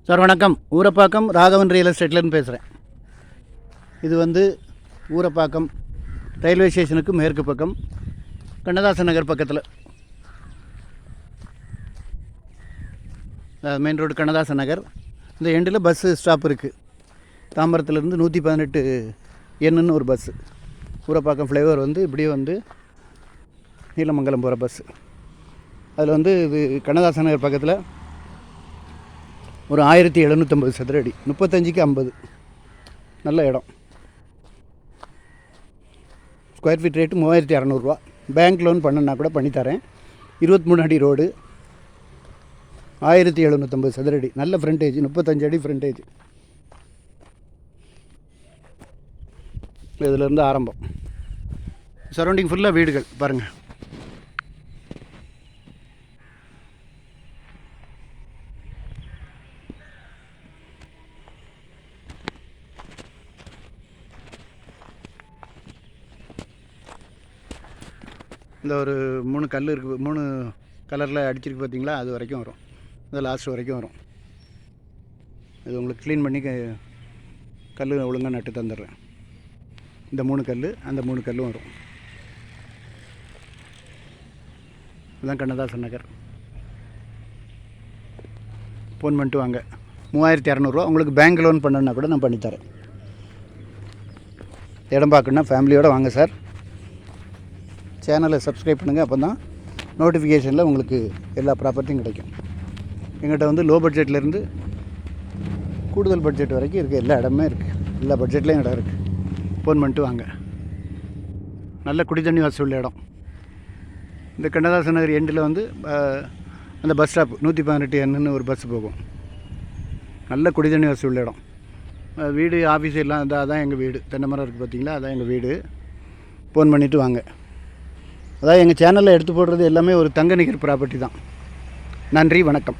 Sir வணக்கம். Urapakkam Raghavan real எஸ்டேட்லேருந்து பேசுகிறேன். இது வந்து ஊரப்பாக்கம் ரயில்வே ஸ்டேஷனுக்கு மேற்கு பக்கம் கண்ணதாசன் நகர் பக்கத்தில் மெயின் ரோடு கண்ணதாசன் நகர். இந்த எண்டில் பஸ்ஸு ஸ்டாப் இருக்குது. தாம்பரத்துலேருந்து 118 எண்ணுன்னு ஒரு பஸ்ஸு. ஊரப்பாக்கம் ஃப்ளைஓவர் வந்து இப்படியே வந்து நீலமங்கலம் போகிற பஸ்ஸு. அதில் வந்து இது கண்ணதாசன் நகர் பக்கத்தில் ஒரு 1750 சதுர அடி, 35க்கு 50, நல்ல இடம். ஸ்கொயர் ஃபீட் ரேட்டு 3600 ரூபா. பேங்க் லோன் பண்ணனா கூட பண்ணித்தரேன். 23 அடி ரோடு, 1750 சதுர அடி, நல்ல ஃப்ரண்டேஜ், 35 அடி ஃப்ரண்டேஜ். இதிலேருந்து ஆரம்பம். சரௌண்டிங் ஃபுல்லாக வீடுகள் பாருங்கள். இந்த ஒரு 3 கல் இருக்குது, 3 கலரில் அடிச்சிருக்கு பார்த்தீங்களா, அது வரைக்கும் வரும். இது லாஸ்ட் வரைக்கும் வரும். இது உங்களுக்கு க்ளீன் பண்ணி கல் ஒழுங்காக நட்டு தந்துடுறேன். இந்த 3 கல், அந்த 3 கல்லும் வரும். இதுதான் கண்ணதாசன் நகர். ஃபோன் பண்ணிட்டு வாங்க. 3600 ரூபா. உங்களுக்கு பேங்க் லோன் பண்ணணுன்னா கூட நான் பண்ணித்தரேன். இடம் பார்க்கணுன்னா ஃபேமிலியோடு வாங்க சார். சேனலை சப்ஸ்கிரைப் பண்ணுங்கள். அப்போ தான் நோட்டிஃபிகேஷனில் உங்களுக்கு எல்லா ப்ராப்பர்ட்டியும் கிடைக்கும். எங்கிட்ட வந்து லோ பட்ஜெட்லேருந்து கூடுதல் பட்ஜெட் வரைக்கும் இருக்குது. எல்லா இடமே இருக்குது. எல்லா பட்ஜெட்லேயும் இடம் இருக்குது. ஃபோன் பண்ணிட்டு வாங்க. நல்ல குடி தண்ணி வசதி உள்ள இடம். இந்த கண்ணதாசன் நகர் எண்டில் வந்து அந்த பஸ் ஸ்டாப் 118 எண்ணுன்னு ஒரு பஸ் போகும். நல்ல குடி தண்ணி வசதி உள்ள இடம். வீடு ஆஃபீஸ் எல்லாம் அதான் எங்கள் வீடு. தென்னை மரம் இருக்குது பார்த்தீங்களா, அதான் எங்கள் வீடு. ஃபோன் பண்ணிவிட்டு வாங்க. அதாவது எங்கள் சேனலில் எடுத்து போடுறது எல்லாமே ஒரு தங்க நிகர் ப்ராப்பர்ட்டி தான். நன்றி, வணக்கம்.